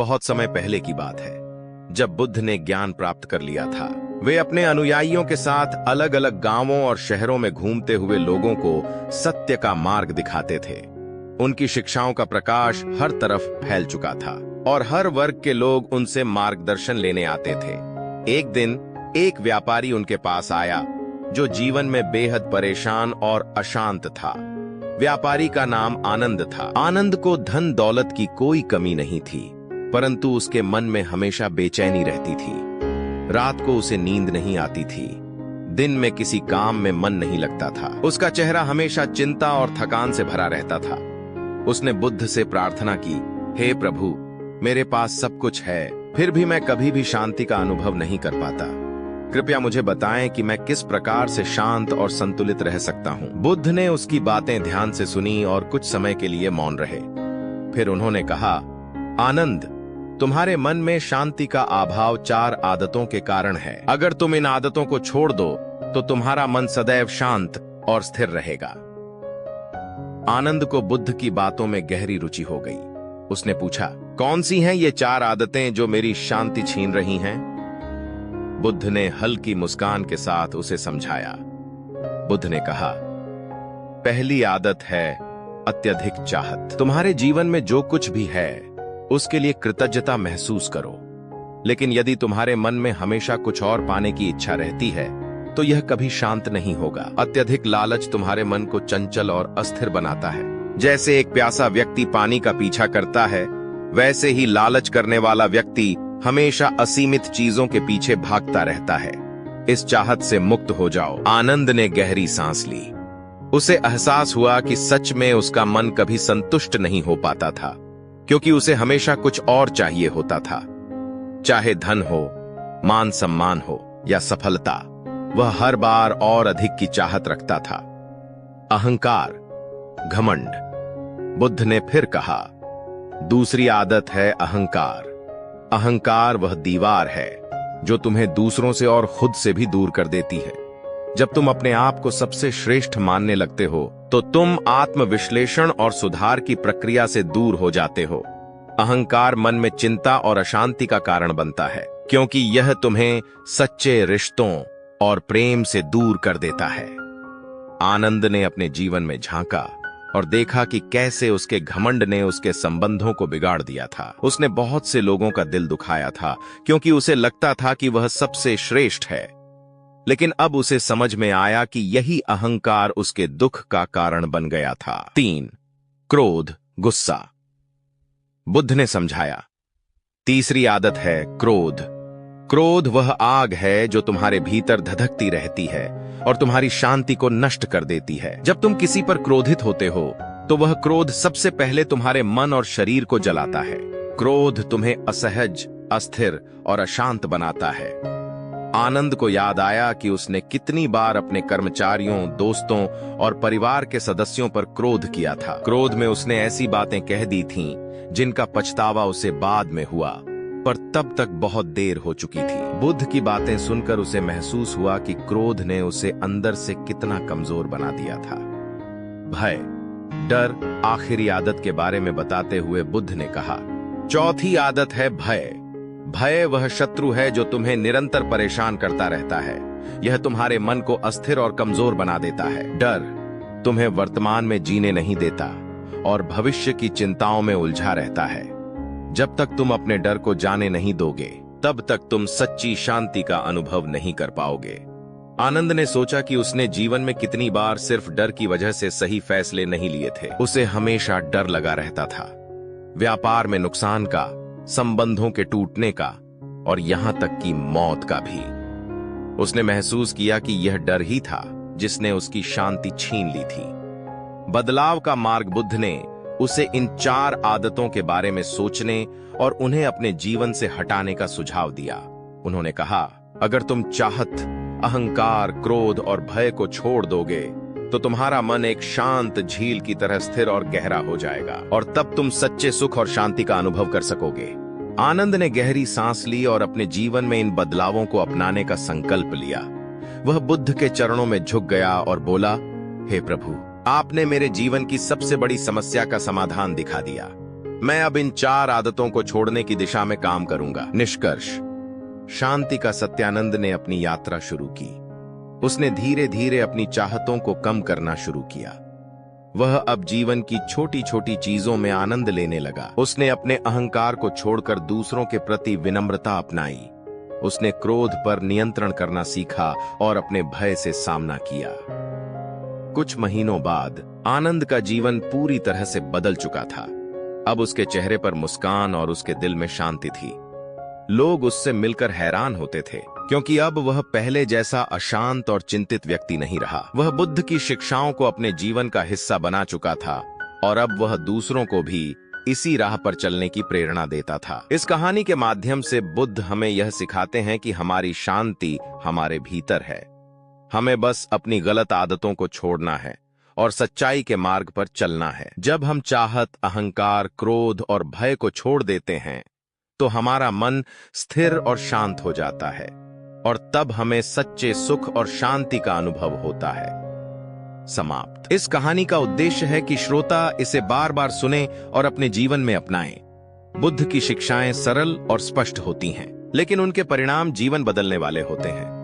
बहुत समय पहले की बात है, जब बुद्ध ने ज्ञान प्राप्त कर लिया था। वे अपने अनुयायियों के साथ अलग अलग गांवों और शहरों में घूमते हुए लोगों को सत्य का मार्ग दिखाते थे। उनकी शिक्षाओं का प्रकाश हर तरफ फैल चुका था और हर वर्ग के लोग उनसे मार्गदर्शन लेने आते थे। एक दिन एक व्यापारी उनके पास आया जो जीवन में बेहद परेशान और अशांत था। व्यापारी का नाम आनंद था। आनंद को धन दौलत की कोई कमी नहीं थी, परंतु उसके मन में हमेशा बेचैनी रहती थी। रात को उसे नींद नहीं आती थी, दिन में किसी काम में मन नहीं लगता था। उसका चेहरा हमेशा चिंता और थकान से भरा रहता था। उसने बुद्ध से प्रार्थना की, हे प्रभु, मेरे पास सब कुछ है, फिर भी मैं कभी भी शांति का अनुभव नहीं कर पाता। कृपया मुझे बताएं कि मैं किस प्रकार से शांत और संतुलित रह सकता हूं। बुद्ध ने उसकी बातें ध्यान से सुनी और कुछ समय के लिए मौन रहे। फिर उन्होंने कहा, आनंद, तुम्हारे मन में शांति का अभाव 4 आदतों के कारण है। अगर तुम इन आदतों को छोड़ दो तो तुम्हारा मन सदैव शांत और स्थिर रहेगा। आनंद को बुद्ध की बातों में गहरी रुचि हो गई। उसने पूछा, कौन सी हैं ये 4 आदतें जो मेरी शांति छीन रही हैं? बुद्ध ने हल्की मुस्कान के साथ उसे समझाया। बुद्ध ने कहा, पहली आदत है अत्यधिक चाहत। तुम्हारे जीवन में जो कुछ भी है उसके लिए कृतज्ञता महसूस करो, लेकिन यदि तुम्हारे मन में हमेशा कुछ और पाने की इच्छा रहती है तो यह कभी शांत नहीं होगा। अत्यधिक लालच तुम्हारे मन को चंचल और अस्थिर बनाता है। जैसे एक प्यासा व्यक्ति पानी का पीछा करता है, वैसे ही लालच करने वाला व्यक्ति हमेशा असीमित चीजों के पीछे भागता रहता है। इस चाहत से मुक्त हो जाओ। आनंद ने गहरी सांस ली। उसे एहसास हुआ कि सच में उसका मन कभी संतुष्ट नहीं हो पाता था, क्योंकि उसे हमेशा कुछ और चाहिए होता था। चाहे धन हो, मान सम्मान हो या सफलता, वह हर बार और अधिक की चाहत रखता था। अहंकार, घमंड। बुद्ध ने फिर कहा, दूसरी आदत है अहंकार। अहंकार वह दीवार है जो तुम्हें दूसरों से और खुद से भी दूर कर देती है। जब तुम अपने आप को सबसे श्रेष्ठ मानने लगते हो तो तुम आत्मविश्लेषण और सुधार की प्रक्रिया से दूर हो जाते हो। अहंकार मन में चिंता और अशांति का कारण बनता है, क्योंकि यह तुम्हें सच्चे रिश्तों और प्रेम से दूर कर देता है। आनंद ने अपने जीवन में झांका और देखा कि कैसे उसके घमंड ने उसके संबंधों को बिगाड़ दिया था। उसने बहुत से लोगों का दिल दुखाया था, क्योंकि उसे लगता था कि वह सबसे श्रेष्ठ है। लेकिन अब उसे समझ में आया कि यही अहंकार उसके दुख का कारण बन गया था। 3. क्रोध, गुस्सा। बुद्ध ने समझाया, तीसरी आदत है क्रोध। क्रोध वह आग है जो तुम्हारे भीतर धधकती रहती है और तुम्हारी शांति को नष्ट कर देती है। जब तुम किसी पर क्रोधित होते हो तो वह क्रोध सबसे पहले तुम्हारे मन और शरीर को जलाता है। क्रोध तुम्हें असहज, अस्थिर और अशांत बनाता है। आनंद को याद आया कि उसने कितनी बार अपने कर्मचारियों, दोस्तों और परिवार के सदस्यों पर क्रोध किया था। क्रोध में उसने ऐसी बातें कह दी थीं जिनका पछतावा उसे बाद में हुआ, पर तब तक बहुत देर हो चुकी थी। बुद्ध की बातें सुनकर उसे महसूस हुआ कि क्रोध ने उसे अंदर से कितना कमजोर बना दिया था। भय, डर आखिरी आदत के बारे में बताते हुए बुद्ध ने कहा, चौथी आदत है भय। भय वह शत्रु है जो तुम्हें निरंतर परेशान करता रहता है। यह तुम्हारे मन को अस्थिर और कमजोर बना देता है। डर तुम्हें वर्तमान में जीने नहीं देता और भविष्य की चिंताओं में उलझा रहता है। जब तक तुम अपने डर को जाने नहीं दोगे, तब तक तुम सच्ची शांति का अनुभव नहीं कर पाओगे। आनंद ने सोचा कि उसने जीवन में कितनी बार सिर्फ डर की वजह से सही फैसले नहीं लिए थे। उसे हमेशा डर लगा रहता था, व्यापार में नुकसान का, संबंधों के टूटने का और यहां तक कि मौत का भी। उसने महसूस किया कि यह डर ही था जिसने उसकी शांति छीन ली थी। बदलाव का मार्ग बुद्ध ने उसे इन 4 आदतों के बारे में सोचने और उन्हें अपने जीवन से हटाने का सुझाव दिया। उन्होंने कहा, अगर तुम चाहत, अहंकार, क्रोध और भय को छोड़ दोगे तो तुम्हारा मन एक शांत झील की तरह स्थिर और गहरा हो जाएगा और तब तुम सच्चे सुख और शांति का अनुभव कर सकोगे। आनंद ने गहरी सांस ली और अपने जीवन में इन बदलावों को अपनाने का संकल्प लिया। वह बुद्ध के चरणों में झुक गया और बोला, हे प्रभु, आपने मेरे जीवन की सबसे बड़ी समस्या का समाधान दिखा दिया। मैं अब इन 4 आदतों को छोड़ने की दिशा में काम करूंगा। निष्कर्ष, शांति का सत्यानंद ने अपनी यात्रा शुरू की। उसने धीरे धीरे अपनी चाहतों को कम करना शुरू किया। वह अब जीवन की छोटी छोटी चीजों में आनंद लेने लगा। उसने अपने अहंकार को छोड़कर दूसरों के प्रति विनम्रता अपनाई। उसने क्रोध पर नियंत्रण करना सीखा और अपने भय से सामना किया। कुछ महीनों बाद आनंद का जीवन पूरी तरह से बदल चुका था। अब उसके चेहरे पर मुस्कान और उसके दिल में शांति थी। लोग उससे मिलकर हैरान होते थे, क्योंकि अब वह पहले जैसा अशांत और चिंतित व्यक्ति नहीं रहा। वह बुद्ध की शिक्षाओं को अपने जीवन का हिस्सा बना चुका था और अब वह दूसरों को भी इसी राह पर चलने की प्रेरणा देता था। इस कहानी के माध्यम से बुद्ध हमें यह सिखाते हैं कि हमारी शांति हमारे भीतर है। हमें बस अपनी गलत आदतों को छोड़ना है और सच्चाई के मार्ग पर चलना है। जब हम चाहत, अहंकार, क्रोध और भय को छोड़ देते हैं तो हमारा मन स्थिर और शांत हो जाता है और तब हमें सच्चे सुख और शांति का अनुभव होता है। समाप्त। इस कहानी का उद्देश्य है कि श्रोता इसे बार बार सुने और अपने जीवन में अपनाएं। बुद्ध की शिक्षाएं सरल और स्पष्ट होती हैं, लेकिन उनके परिणाम जीवन बदलने वाले होते हैं।